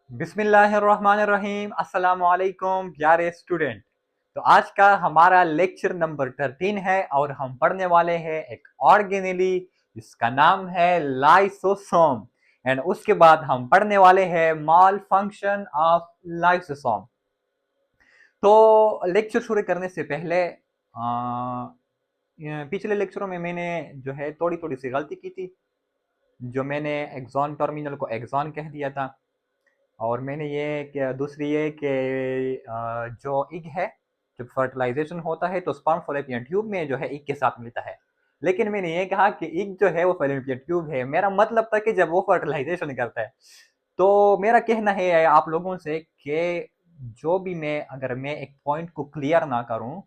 बिस्मिल्लाहिर्रहमानिर्रहीम। अस्सलाम वालेकुम प्यारे स्टूडेंट। तो आज का हमारा लेक्चर नंबर 13 है और हम पढ़ने वाले हैं एक ऑर्गेनेली जिसका नाम है लाइसोसोम। एंड उसके बाद हम पढ़ने वाले हैं माल फंक्शन ऑफ लाइसोसोम। तो लेक्चर शुरू करने से पहले पिछले लेक्चरों में मैंने जो है थोड़ी थोड़ी सी गलती की थी। जो मैंने एक्सॉन टर्मिनल को एक्सॉन कह दिया था, और मैंने ये कि दूसरी ये कि जो इग है, जब फर्टिलाइजेशन होता है तो स्पर्म फॉलोपियन ट्यूब में जो है इग के साथ मिलता है। लेकिन मैंने ये कहा कि इग जो है वो फॉलोपियन ट्यूब है। मेरा मतलब था कि जब वो फर्टिलाइजेशन करता है। तो मेरा कहना है आप लोगों से कि जो भी अगर मैं एक पॉइंट को क्लियर ना करूं,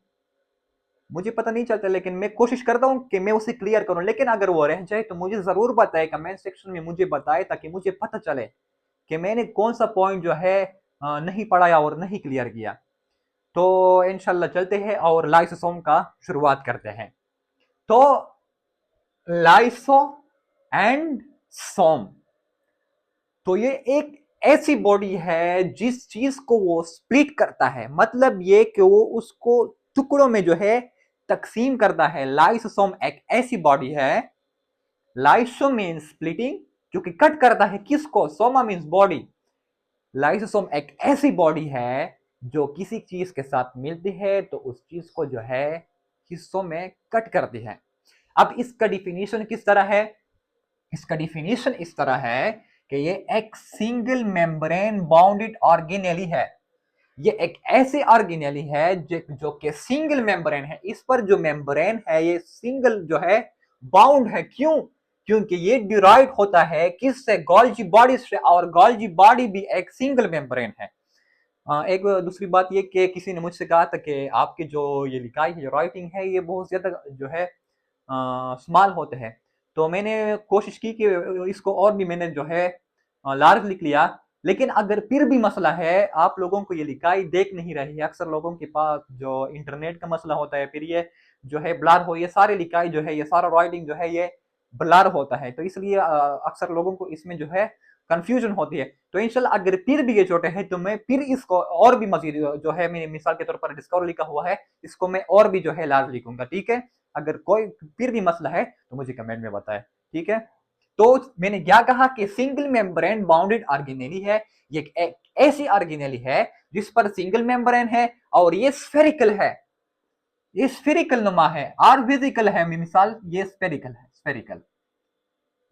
मुझे पता नहीं चलता, लेकिन मैं कोशिश करता हूं कि मैं उसे क्लियर करूं। लेकिन अगर वो रह जाए तो मुझे जरूर बताए, कमेंट सेक्शन में मुझे बताए, ताकि मुझे पता चले कि मैंने कौन सा पॉइंट जो है नहीं पढ़ाया और नहीं क्लियर किया। तो इंशाल्लाह चलते हैं और लाइसोसोम का शुरुआत करते हैं। तो लाइसो एंड सोम, तो ये एक ऐसी बॉडी है जिस चीज को वो स्प्लिट करता है। मतलब ये कि वो उसको टुकड़ों में जो है तकसीम करता है। लाइसोसोम एक ऐसी बॉडी है। लाइसो मीन्स स्प्लिटिंग, जो कि कट करता है किसको? Soma means body. लाइसोसोम एक ऐसी बॉडी है जो किसी चीज के साथ मिलती है तो उस चीज को जो है हिस्सों में कट करती है। अब इसका डिफिनीशन किस तरह है? इसका डिफिनीशन इस तरह है कि ये एक सिंगल मेम्ब्रेन बाउंडेड ऑर्गेनेली है। ये एक ऐसी ऑर्गेनेली है जो कि सिंगल मेम्ब्रेन है। इस पर जो मेम्ब्रेन है ये सिंगल जो है बाउंड है। क्यों? क्योंकि ये डिराइव होता है किससे? गोल्जी बॉडी से, और गोल्जी बॉडी भी एक सिंगल मेम्ब्रेन है। एक दूसरी बात ये कि किसी ने मुझसे कहा था कि आपके जो ये लिखाई है, राइटिंग है, ये बहुत ज्यादा जो है स्मॉल होते हैं। तो मैंने कोशिश की कि इसको और भी मैंने जो है लार्ज लिख लिया। लेकिन अगर फिर भी मसला है, आप लोगों को ये लिखाई देख नहीं रही है, अक्सर लोगों के पास जो इंटरनेट का मसला होता है, फिर ये जो है ब्लर हो, ये सारे लिखाई जो है, ये सारा राइटिंग जो है, ये ब्लर होता है। तो इसलिए अक्सर लोगों को इसमें जो है कंफ्यूजन होती है। तो इंशाल्लाह अगर फिर भी ये छोटे हैं तो मैं फिर इसको और भी मजीद जो है, मैंने मिसाल के तौर पर डिस्कवर लिखा हुआ है, इसको मैं और भी जो है लार्ज लिखूंगा। ठीक है? अगर कोई फिर भी मसला है तो मुझे कमेंट में बताएं। ठीक है? तो मैंने क्या कहा कि सिंगल मेम्ब्रेन बाउंडेड ऑर्गेनेली है। ये एक ऐसी ऑर्गेनेली है जिस पर सिंगल मेम्ब्रेन है और ये स्फेरिकल है। ये स्फेरिकल नुमा है और फिजिकल है। मिसाल ये स्फेरिकल है, स्फेरिकल,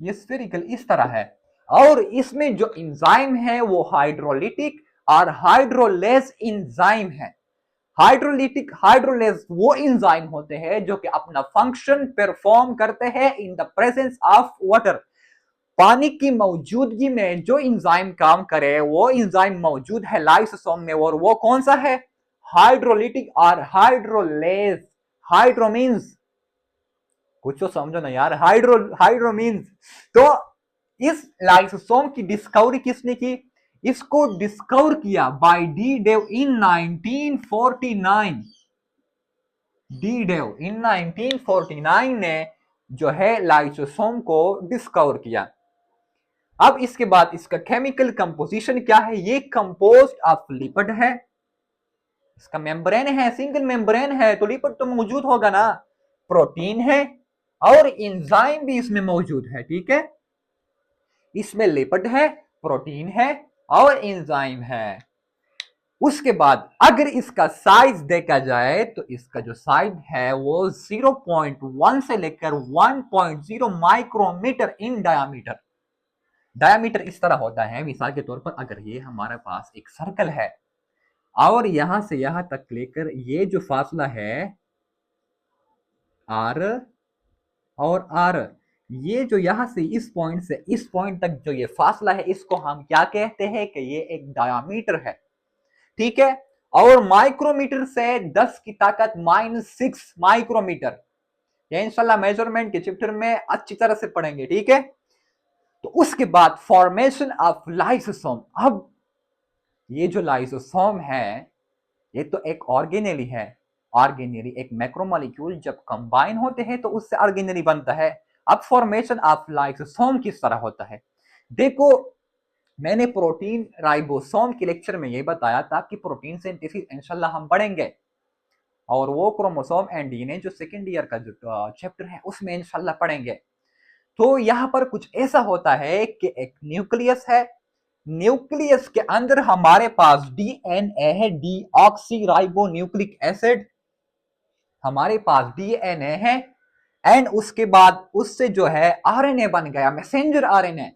ये स्फेरिकल इस तरह है। और इसमें जो इंजाइम है वो हाइड्रोलिटिक और हाइड्रोलेज इंजाइम है। हाइड्रोलिटिक, हाइड्रोलेज वो इंजाइम होते हैं जो कि अपना फंक्शन परफॉर्म करते हैं in the presence of water. पानी की मौजूदगी में जो इंजाइम काम करे वो इंजाइम मौजूद है लाइसोसोम में, और वो कौन सा है? हाइड्रोलिटिक और हाइड्रोलेज। हाइड्रो मीन्स, कुछ तो समझो ना यार, हाइड्रो, हाइड्रो मीन्स। तो इस लाइसोसोम की डिस्कवरी किसने की? इसको डिस्कवर किया बाय डी डेव इन 1949। डी डेव इन 1949 ने जो है लाइसोसोम को डिस्कवर किया। अब इसके बाद इसका केमिकल कंपोजिशन क्या है? ये कंपोज्ड ऑफ लिपिड है। इसका मेम्ब्रेन है, सिंगल मेम्ब्रेन है, तो लिपिड तो मौजूद होगा ना। प्रोटीन है और एंजाइम भी इसमें मौजूद है। ठीक है? इसमें लिपिड है, प्रोटीन है और एंजाइम है। उसके बाद अगर इसका साइज देखा जाए तो इसका जो साइज है वो 0.1 से लेकर 1.0 माइक्रोमीटर इन डायामीटर। डायामीटर इस तरह होता है, मिसाल के तौर पर अगर ये हमारे पास एक सर्कल है और यहां से यहां तक लेकर ये जो फासला है आर और आर, ये जो यहां से इस पॉइंट से इस पॉइंट तक जो ये फासला है, इसको हम क्या कहते हैं? कि ये एक डायामीटर है। ठीक है? और माइक्रोमीटर से 10 की ताकत -6 माइक्रोमीटर। ये इंशाल्लाह मेजरमेंट के चैप्टर में अच्छी तरह से पढ़ेंगे। ठीक है? तो उसके बाद फॉर्मेशन ऑफ लाइसोसोम। अब ये जो लाइसोसोम है ये तो एक ऑर्गेनेली है। ऑर्गेनेली एक मैक्रोमोलेक्यूल जब कंबाइन होते हैं तो उससे ऑर्गेनेली बनता है। अब फॉर्मेशन ऑफ लाइसोसोम किस तरह होता है? देखो, मैंने प्रोटीन राइबोसोम के लेक्चर में ये बताया था कि प्रोटीन सिंथेसिस इंशाल्लाह हम पढ़ेंगे, और वो क्रोमोसोम एंड डीएनए जो सेकेंड ईयर का जो चैप्टर है उसमें इंशाल्लाह पढ़ेंगे। तो यहाँ पर कुछ ऐसा होता है कि एक न्यूक्लियस है, न्यूक्लियस के अंदर हमारे पास डीएनए है, डीऑक्सी राइबो न्यूक्लिक एसिड, हमारे पास डीएनए है, एंड उसके बाद उससे जो है आरएनए बन गया, मैसेंजर आरएनए।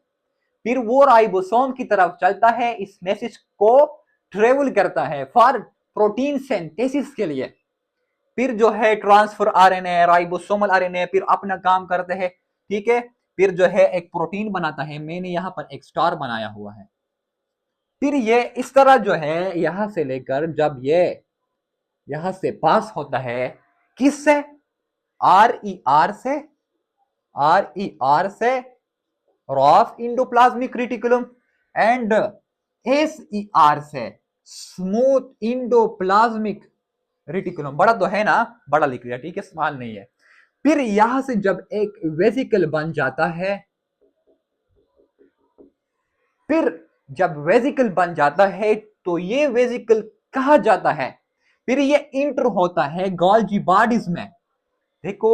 फिर वो राइबोसोम की तरफ चलता है, इस मैसेज को ट्रेवल करता है फॉर प्रोटीन सिंथेसिस के लिए। फिर जो है ट्रांसफर आरएनए, राइबोसोमल आरएनए फिर अपना काम करते हैं, ठीक है। फिर जो है एक प्रोटीन बनाता है, मैंने यहां पर एक स्टार बनाया हुआ है। फिर ये इस तरह जो है यहां से लेकर जब ये यहां से पास होता है, किससे? आर से, आर से rough endoplasmic reticulum, and SER से स्मूथ इंडोप्लाज्मिक रेटिकुलम। बड़ा तो है ना, बड़ा लिख लिया, ठीक है, स्मॉल नहीं है। फिर यहां से जब एक वेसिकल बन जाता है, फिर जब वेसिकल बन जाता है तो ये वेसिकल कहा जाता है, फिर ये इंटर होता है गोल्जी बॉडीज में। देखो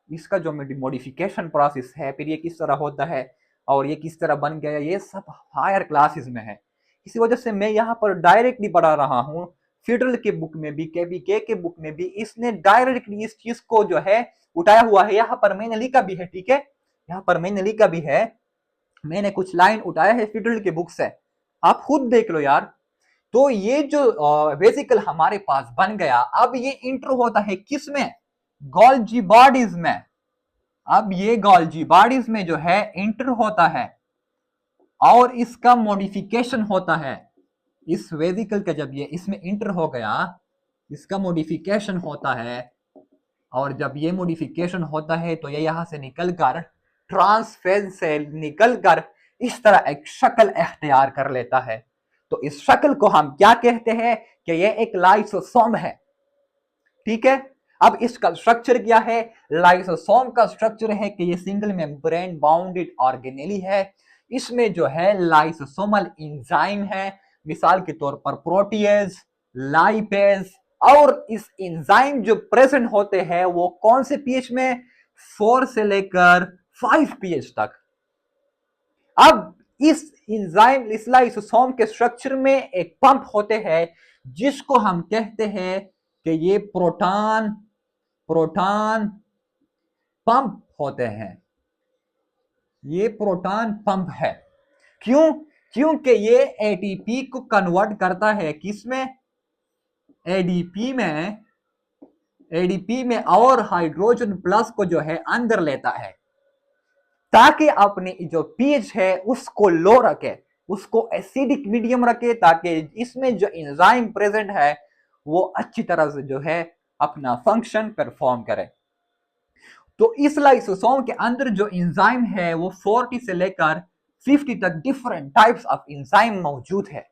इसका जो मॉडिफिकेशन प्रोसेस है, फिर ये किस तरह होता है और ये किस तरह बन गया, ये सब हायर क्लासेस में है। इसी वजह से मैं यहाँ पर डायरेक्टली पढ़ा रहा हूँ। फेडरल के बुक में भी, केवीके के बुक में भी इसने डायरेक्टली इस चीज को जो है उठाया हुआ है। यहाँ पर मैंने लिखा भी है, ठीक है, यहाँ पर मैंने लिखा भी है, मैंने कुछ लाइन उठाया है फेडरल के बुक से, आप खुद देख लो यार। तो ये जो वेसिकल हमारे पास बन गया, अब ये इंटर होता है किसमें? गोल्जी बॉडीज में। अब ये गोल्जी बॉडीज में जो है इंटर होता है और इसका मॉडिफिकेशन होता है। इस वेसिकल का जब ये इसमें इंटर हो गया, इसका मॉडिफिकेशन होता है, और जब ये मॉडिफिकेशन होता है तो ये यहां से निकलकर ट्रांसफेज से निकलकर इस तरह एक शक्ल इख्तियार कर लेता है। तो इस शक्ल को हम क्या कहते हैं कि ये एक लाइसोसोम है, ठीक है। अब इसका स्ट्रक्चर क्या है? लाइसोसोम का स्ट्रक्चर है कि ये सिंगल मेम्ब्रेन बाउंडेड ऑर्गेनेली है। इसमें जो है लाइसोसोमल एंजाइम है, मिसाल के तौर पर प्रोटीएज, लाइपेज, और इस एंजाइम जो प्रेजेंट होते हैं वो कौन से पीएच में? 4 से लेकर 5 पीएच तक। अब इस एंजाइम, इस लाइसोसोम के स्ट्रक्चर में एक पंप होते हैं जिसको हम कहते हैं कि ये प्रोटॉन प्रोटॉन पंप होते हैं। ये प्रोटॉन पंप है। क्यों? क्योंकि ये एटीपी को कन्वर्ट करता है किसमें? एडीपी में, एडीपी में, और हाइड्रोजन प्लस को जो है अंदर लेता है ताकि अपने जो पीएच है उसको लो रखे, उसको एसिडिक मीडियम रखे, ताकि इसमें जो एंजाइम प्रेजेंट है वो अच्छी तरह से जो है अपना फंक्शन परफॉर्म करे। तो इस लाइसोसोम के अंदर जो एंजाइम है वो 40 से लेकर 50 तक डिफरेंट टाइप्स ऑफ एंजाइम मौजूद है।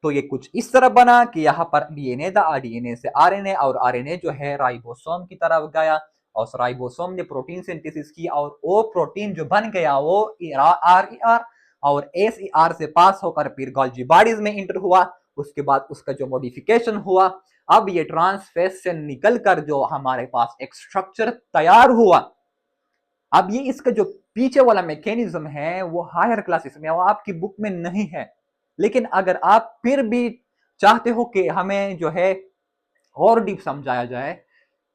तो ये कुछ इस तरह बना कि यहाँ पर डीएनए था, डीएनए से आरएनए, और आरएनए जो है राइबोसोम की तरफ गया, और राइबोसोम ने प्रोटीन सिंथेसिस की, और वो प्रोटीन जो बन गया वो आर और एसईआर से पास होकर फिर गोल्जी बॉडीज में इंटर हुआ। उसके बाद उसका जो मॉडिफिकेशन हुआ, अब ये ट्रांसफेज से निकलकर जो हमारे पास एक स्ट्रक्चर तैयार हुआ। अब ये इसका जो पीछे वाला मैकेनिज्म है वो हायर क्लासेस में, वो आपकी बुक में नहीं है, लेकिन अगर आप फिर भी चाहते हो कि हमें जो है और डीप समझाया जाए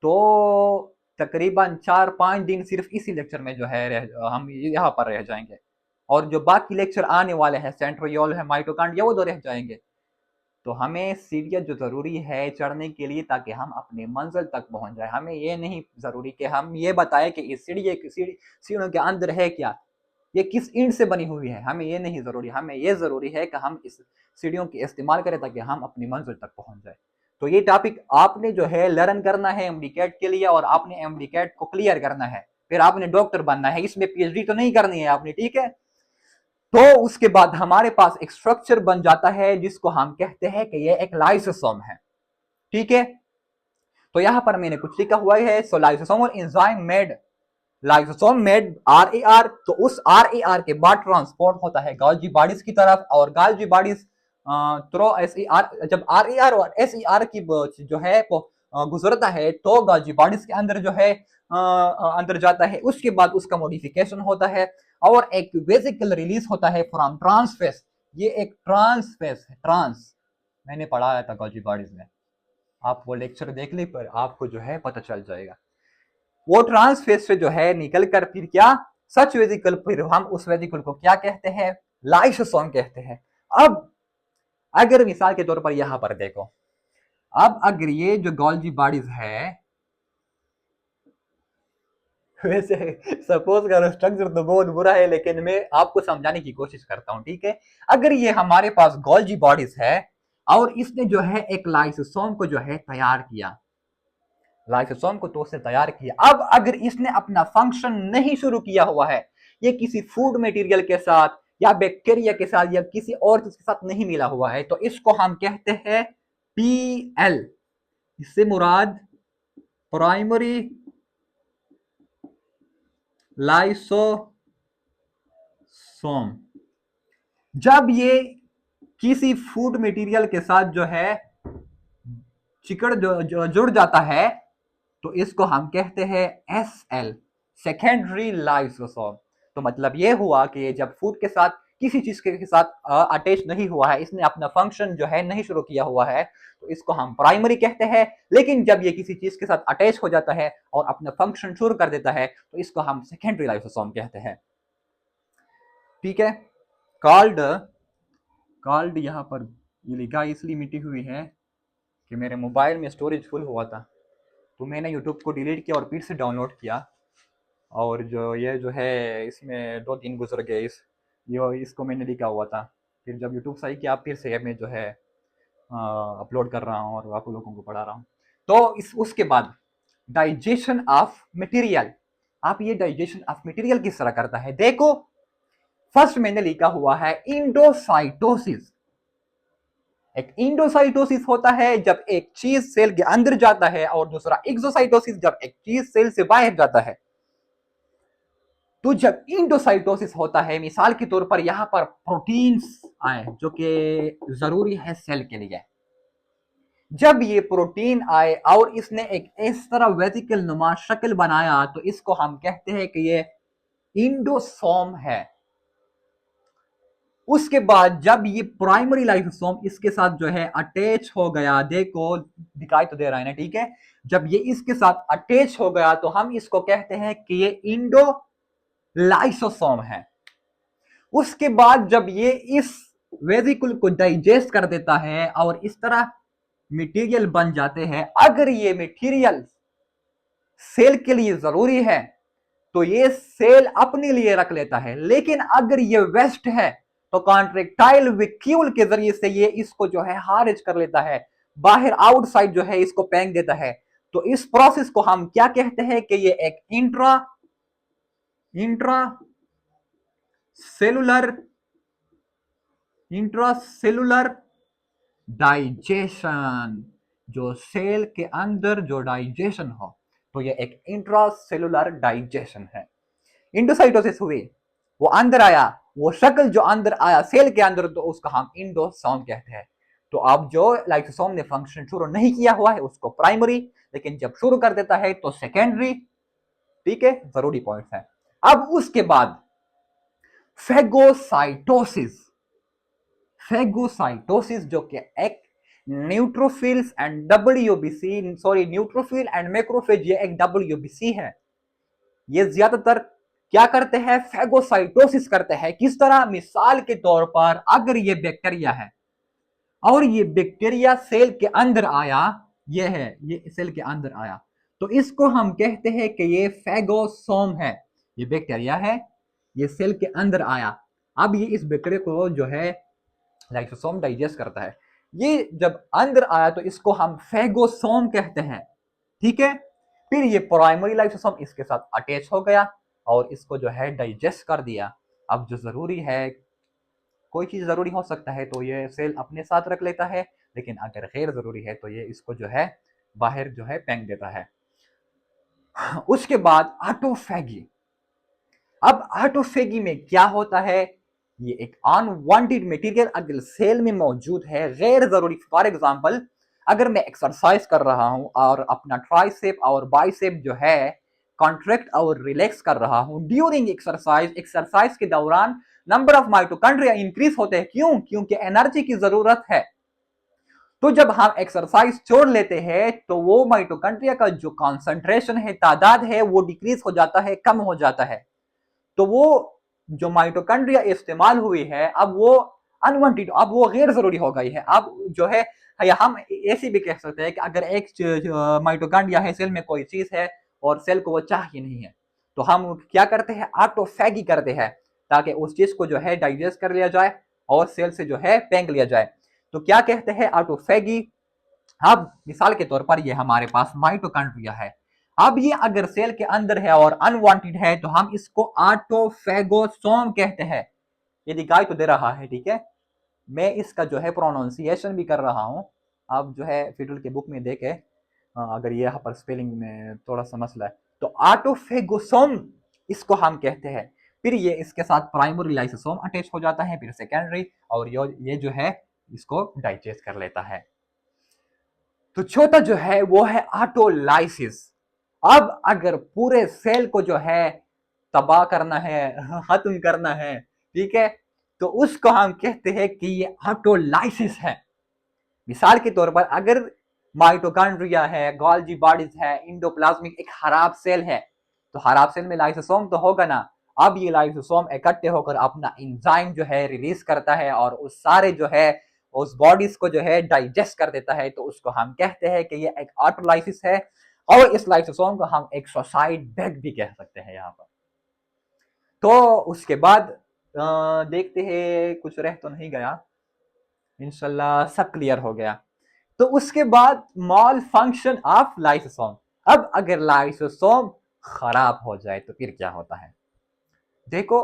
तो तकरीबन 4-5 दिन सिर्फ इसी लेक्चर में जो है हम यहाँ पर रह जाएंगे, और जो बाकी लेक्चर आने वाले हैं, सेंट्रियोल है, माइटोकॉन्ड्रिया, वो तो रह जाएंगे। तो हमें सीढ़ियाँ जो ज़रूरी है चढ़ने के लिए ताकि हम अपने मंजिल तक पहुंच जाए। हमें ये नहीं ज़रूरी कि हम ये बताएं कि इस सीढ़ियों के अंदर है क्या, ये किस ईंट से बनी हुई है, हमें ये नहीं ज़रूरी। हमें ये ज़रूरी है कि हम इस सीढ़ियों के इस्तेमाल करें ताकि हम अपनी मंजिल तक पहुंच जाए। तो ये टॉपिक आपने जो है लर्न करना है एमडी कैट के लिए, और आपने एमडी कैट को क्लियर करना है, फिर आपने डॉक्टर बनना है, इसमें पीएचडी तो नहीं करनी है आपने, ठीक है। तो उसके बाद हमारे पास एक स्ट्रक्चर बन जाता है जिसको हम कहते हैं कि ये एक लाइसोसोम है, ठीक है। तो यहां पर मैंने कुछ लिखा हुआ है, so lysosomal enzyme made lysosome made are, तो उस आर के बाद ट्रांसपोर्ट होता है गोल्जी बॉडीज की तरफ, और गोल्जी बॉडीज थ्रो एस जब आर और एस की जो है गुजरता है तो गोल्जी बॉडीज के अंदर जो है अंदर जाता है। उसके बाद उसका मॉडिफिकेशन होता है और एक वेसिकल रिलीज होता है फ्रॉम ट्रांसफेस। ये एक ट्रांसफेस है, ट्रांस मैंने पढ़ाया था गोल्जी बॉडीज में, आप वो लेक्चर देख ले पर आपको जो है पता चल जाएगा। वो ट्रांसफेस से जो है निकल कर फिर क्या, सच वेजिकल, फिर हम उस वेजिकल को क्या कहते हैं, लाइसोसोम कहते हैं। अब अगर मिसाल के तौर पर यहां पर देखो, अब अगर ये जो गोल्जी बॉडीज है, वैसे सपोज करो स्ट्रक्चर तो बहुत बुरा है लेकिन मैं आपको समझाने की कोशिश करता हूं, ठीक है। अगर ये हमारे पास गोल्जी बॉडीज है और इसने जो है एक लाइसोसोम को जो है तैयार किया, लाइसोसोम को तो उसने तैयार किया। अब अगर इसने अपना फंक्शन नहीं शुरू किया हुआ है, ये किसी फूड मटेरियल के साथ या बैक्टीरिया के साथ या किसी और चीज के साथ नहीं मिला हुआ है, तो इसको हम कहते हैं पीएल। इससे मुराद प्राइमरी लाइसोसोम। जब ये किसी फूड मटेरियल के साथ जो है चिकड़ जो जुड़ जाता है तो इसको हम कहते हैं एसएल, सेकेंडरी लाइसोसोम। तो मतलब ये हुआ कि जब फूड के साथ किसी चीज के साथ अटैच नहीं हुआ है, इसने अपना फंक्शन जो है नहीं शुरू किया हुआ है, तो इसको हम प्राइमरी कहते हैं। लेकिन जब ये किसी चीज के साथ अटैच हो जाता है और अपना फंक्शन शुरू कर देता है तो इसको हम सेकेंडरी लाइसोसोम कहते हैं, ठीक है। कॉल्ड कॉल्ड यहाँ पर ये लिखा इसलिए मिटी हुई है कि मेरे मोबाइल में स्टोरेज फुल हुआ था, तो मैंने यूट्यूब को डिलीट किया और फिर से डाउनलोड किया, और जो है इसमें 2 दिन गुजर गए इसको मैंने लिखा हुआ था। फिर जब यूट्यूब सही किया फिर से मैं जो है अपलोड कर रहा हूँ और आप लोगों को पढ़ा रहा हूँ। तो उसके बाद डाइजेशन ऑफ मटेरियल। आप ये डाइजेशन ऑफ मटेरियल किस तरह करता है देखो। फर्स्ट मैंने लिखा हुआ है इंडोसाइटोसिस। एक इंडोसाइटोसिस होता है जब एक चीज सेल के अंदर जाता है, और दूसरा एक्सोसाइटोसिस जब एक चीज सेल से बाहर जाता है। तो जब इंडोसाइटोसिस होता है, मिसाल के तौर पर यहां पर प्रोटीन्स आए जो कि जरूरी है सेल के लिए, जब ये प्रोटीन आए और इसने एक इस तरह वेसिकल नुमा शक्ल बनाया तो इसको हम कहते हैं कि ये इंडोसोम है। उसके बाद जब ये प्राइमरी लाइसोसोम इसके साथ जो है अटैच हो गया, देखो दिखाई तो दे रहा है ना, ठीक है। जब ये इसके साथ अटैच हो गया तो हम इसको कहते हैं कि ये इंडो लाइसोसोम है। उसके बाद जब ये इस वेजिकल को डाइजेस्ट कर देता है और इस तरह मटेरियल बन जाते हैं, अगर ये मटेरियल सेल के लिए जरूरी है तो ये सेल अपने लिए रख लेता है, लेकिन अगर ये वेस्ट है तो कॉन्ट्रेक्टाइल विक्यूल के जरिए से ये इसको जो है हारिज कर लेता है, बाहर आउटसाइड जो है इसको फेंक देता है। तो इस प्रोसेस को हम क्या कहते हैं कि ये एक इंट्रा सेलुलर इंट्रासेलुलर डाइजेशन। जो सेल के अंदर जो डाइजेशन हो तो ये एक इंट्रासेलुलर डाइजेशन है। इंडोसाइटोसिस हुई, वो अंदर आया, वो शक्ल जो अंदर आया सेल के अंदर, तो उसका हम इंडोसोम कहते हैं। तो अब जो लाइसोसोम ने फंक्शन शुरू नहीं किया हुआ है उसको प्राइमरी, लेकिन जब शुरू कर देता है तो सेकेंडरी, ठीक है। जरूरी पॉइंट है। अब उसके बाद फेगोसाइटोसिस। फेगोसाइटोसिस जो कि एक neutrophils and WBC, sorry neutrophil and macrophage, ये एक डब्ल्यूबीसी है। ये ज्यादातर क्या करते हैं, फेगोसाइटोसिस करते हैं। किस तरह, मिसाल के तौर पर अगर ये बैक्टीरिया है और ये बैक्टीरिया सेल के अंदर आया, ये है, ये सेल के अंदर आया, तो इसको हम कहते हैं कि ये फेगोसोम है। ये बैक्टीरिया है, ये सेल के अंदर आया, अब ये इस बैक्टीरिया को जो है लाइसोसोम डाइजेस्ट करता है। ये जब अंदर आया तो इसको हम फेगोसोम कहते हैं, ठीक है। फिर ये प्राइमरी लाइसोसोम इसके साथ अटैच हो गया और इसको जो है डाइजेस्ट कर दिया। अब जो जरूरी है, कोई चीज जरूरी हो सकता है तो ये सेल अपने साथ रख लेता है, लेकिन अगर गैर जरूरी है तो ये इसको जो है बाहर जो है फेंक देता है। उसके बाद ऑटोफैगी। अब ऑटोफेगी में क्या होता है, ये एक अनवांटेड मटेरियल अगर सेल में मौजूद है गैर जरूरी, फॉर एग्जांपल अगर मैं एक्सरसाइज कर रहा हूं और अपना ट्राइसेप और बाइसेप जो है कॉन्ट्रैक्ट और रिलैक्स कर रहा हूं ड्यूरिंग एक्सरसाइज के दौरान नंबर ऑफ माइटोकॉन्ड्रिया इंक्रीज होते हैं। क्यों? क्योंकि एनर्जी की जरूरत है। तो जब हम एक्सरसाइज छोड़ लेते हैं तो वो माइटोकॉन्ड्रिया का जो कॉन्सेंट्रेशन है, तादाद है, वो डिक्रीज हो जाता है, कम हो जाता है। तो वो जो माइटोकॉन्ड्रिया इस्तेमाल हुई है अब वो अनवांटेड, अब वो गैर जरूरी हो गई है। अब जो है, या हम ऐसे भी कह सकते हैं कि अगर एक माइटोकॉन्ड्रिया है, सेल में कोई चीज है और सेल को वो चाहिए नहीं है, तो हम क्या करते हैं, ऑटोफैगी करते हैं ताकि उस चीज को जो है डाइजेस्ट कर लिया जाए और सेल से जो है फेंक लिया जाए। तो क्या कहते हैं, ऑटोफैगी। अब मिसाल के तौर पर ये हमारे पास माइटोकॉन्ड्रिया है, अब ये अगर सेल के अंदर है और अनवांटेड है तो हम इसको ऑटोफेगोसोम कहते हैं। ये दिखाई तो दे रहा है, ठीक है। मैं इसका जो है प्रोनाउंसिएशन भी कर रहा हूँ। आप जो है फिडल के बुक में देखे, अगर ये यहाँ पर स्पेलिंग में थोड़ा सा मसला है, तो ऑटोफेगोसोम इसको हम कहते हैं। फिर ये इसके साथ प्राइमरी लाइसोसोम अटैच हो जाता है, फिर सेकेंडरी, और ये जो है इसको डाइजेस्ट कर लेता है। तो चौथा जो है वो है ऑटोलाइसिस। अब अगर पूरे सेल को जो है तबाह करना है, खत्म करना है, ठीक है, तो उसको हम कहते हैं कि ये ऑटोलाइसिस है। मिसाल के तौर पर अगर माइटोकॉन्ड्रिया है, गोल्जी बॉडीज है, इंडोप्लाज्मिक एक खराब सेल है, तो खराब सेल में लाइसोसोम तो होगा ना। अब ये लाइसोसोम इकट्ठे होकर अपना एंजाइम जो है रिलीज करता है और उस सारे जो है उस बॉडीज को जो है डाइजेस्ट कर देता है, तो उसको हम कहते हैं कि ये एक ऑटोलाइसिस है। और इस लाइसोसोम को हम एक सुसाइड बेड भी कह सकते हैं यहाँ पर। तो उसके बाद देखते हैं कुछ रह तो नहीं गया, इंशाल्लाह सब क्लियर हो गया। तो उसके बाद मॉल फंक्शन ऑफ लाइसोसोम। अब अगर लाइसोसोम खराब हो जाए तो फिर क्या होता है, देखो,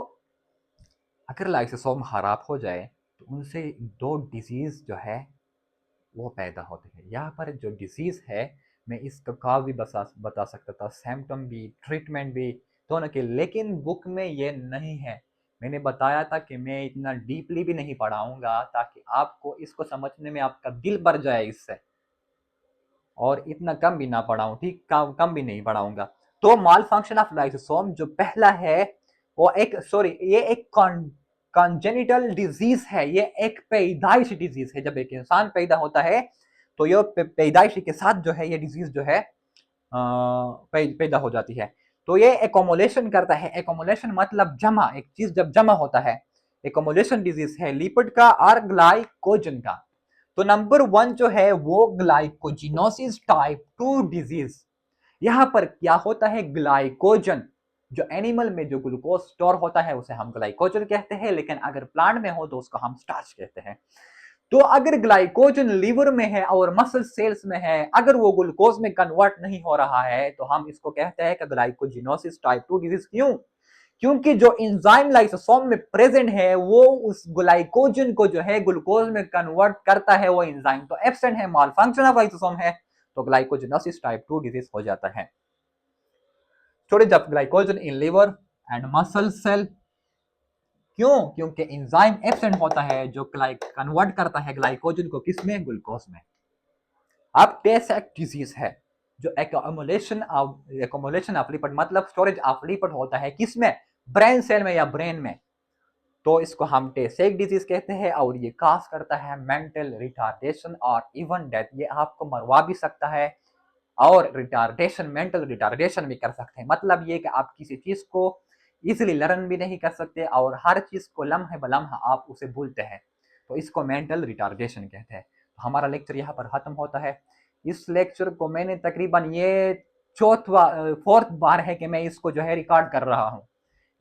अगर लाइसोसोम खराब हो जाए तो उनसे दो डिजीज जो है वो पैदा होते हैं। यहाँ पर जो डिजीज है, मैं इसका का भी बता सकता था, सैम्पटम भी, ट्रीटमेंट भी, दोनों के, लेकिन बुक में ये नहीं है। मैंने बताया था कि मैं इतना डीपली भी नहीं पढ़ाऊंगा ताकि आपको इसको समझने में आपका दिल भर जाए इससे, और इतना कम भी ना पढ़ाऊं, ठीक, कम भी नहीं पढ़ाऊंगा। तो माल फंक्शन ऑफ लाइसोसोम जो पहला है वो एक, सॉरी, ये एक कॉन्जेनिटल डिजीज है, ये एक पैदाइशी डिजीज है। जब एक इंसान पैदा होता है तो ये पैदाइशी के साथ जो है ये डिजीज जो है पैदा हो जाती है। तो ये एकोमोलेशन करता है, एकोमोलेशन मतलब जमा, एक चीज जब जमा होता है, एकोमोलेशन डिजीज है लिपिड का और ग्लाइकोजन का। तो नंबर 1 जो है वो ग्लाइकोजिनोसिस टाइप 2 डिजीज। यहां पर क्या होता है, ग्लाइकोजन जो एनिमल में जो ग्लूकोज स्टोर होता है उसे हम ग्लाइकोजन कहते हैं, लेकिन अगर प्लांट में हो तो उसको हम स्टार्च कहते हैं। तो अगर ग्लाइकोजन लीवर में है और मसल सेल्स में है, अगर वो ग्लूकोज में कन्वर्ट नहीं हो रहा है तो हम इसको कहते हैं कि ग्लाइकोजिनोसिस टाइप 2 डिजीज। क्यों? क्योंकि जो एंजाइम लाइसोसोम में प्रेजेंट है वो उस ग्लाइकोजन को जो है ग्लूकोज में कन्वर्ट करता है, वो एंजाइम तो एब्सेंट है, माल फंक्शन ऑफ लाइसोसोम है, तो ग्लाइकोजिनोसिस टाइप 2 डिजीज हो जाता है। Storage of glycogen in liver and muscle cell. क्यों? क्योंकि एंजाइम एब्सेंट होता है जो कन्वर्ट करता है ग्लाइकोजन को किसमें, ग्लूकोज में। अब टेसेक डिजीज है जो एकोमोलेशन ऑफ लिपिड मतलब स्टोरेज ऑफ लिपिड होता है किसमें, ब्रेन सेल में या ब्रेन में, तो इसको हम टेसेक डिजीज कहते हैं। और ये काज करता है मेंटल रिटार्डेशन और इवन डेथ, ये आपको मरवा भी सकता है और रिटार्डेशन, मेंटल रिटार्डेशन भी कर सकते हैं। मतलब ये कि आप किसी चीज को इजिली लर्न भी नहीं कर सकते और हर चीज को लम्हे बलम्हा आप उसे भूलते हैं, तो इसको मेंटल रिटार्डेशन कहते हैं। तो हमारा लेक्चर यहाँ पर खत्म होता है। इस लेक्चर को मैंने तकरीबन ये फोर्थ बार है कि मैं इसको जो है रिकॉर्ड कर रहा हूँ।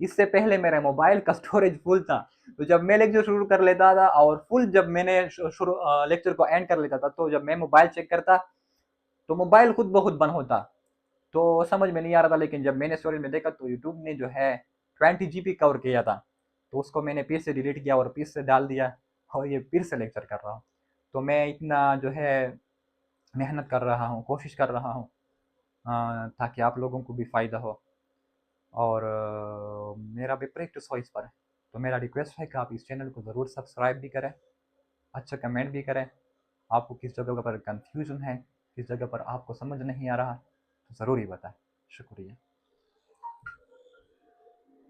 इससे पहले मेरे मोबाइल का स्टोरेज फुल था, तो जब मैं लेक्चर शुरू कर लेता था और फुल जब मैंने लेक्चर को एंड कर लेता था, तो जब मैं मोबाइल चेक करता तो मोबाइल खुद ब खुद बंद होता, तो समझ में नहीं आ रहा था। लेकिन जब मैंने स्टोरेज में देखा तो यूट्यूब ने जो है 20 GB कवर किया था, तो उसको मैंने फिर से डिलीट किया और फिर से डाल दिया, और ये फिर से लेक्चर कर रहा हूँ। तो मैं इतना जो है मेहनत कर रहा हूँ, कोशिश कर रहा हूँ ताकि आप लोगों को भी फ़ायदा हो। और मेरा भी प्रैक्टिस हो इस पर। तो मेरा रिक्वेस्ट है कि आप इस चैनल को ज़रूर सब्सक्राइब भी करें, अच्छा कमेंट भी करें। आपको किस जगह पर कन्फ्यूजन है, किस जगह पर आपको समझ नहीं आ रहा, तो ज़रूर ही बताएं। शुक्रिया।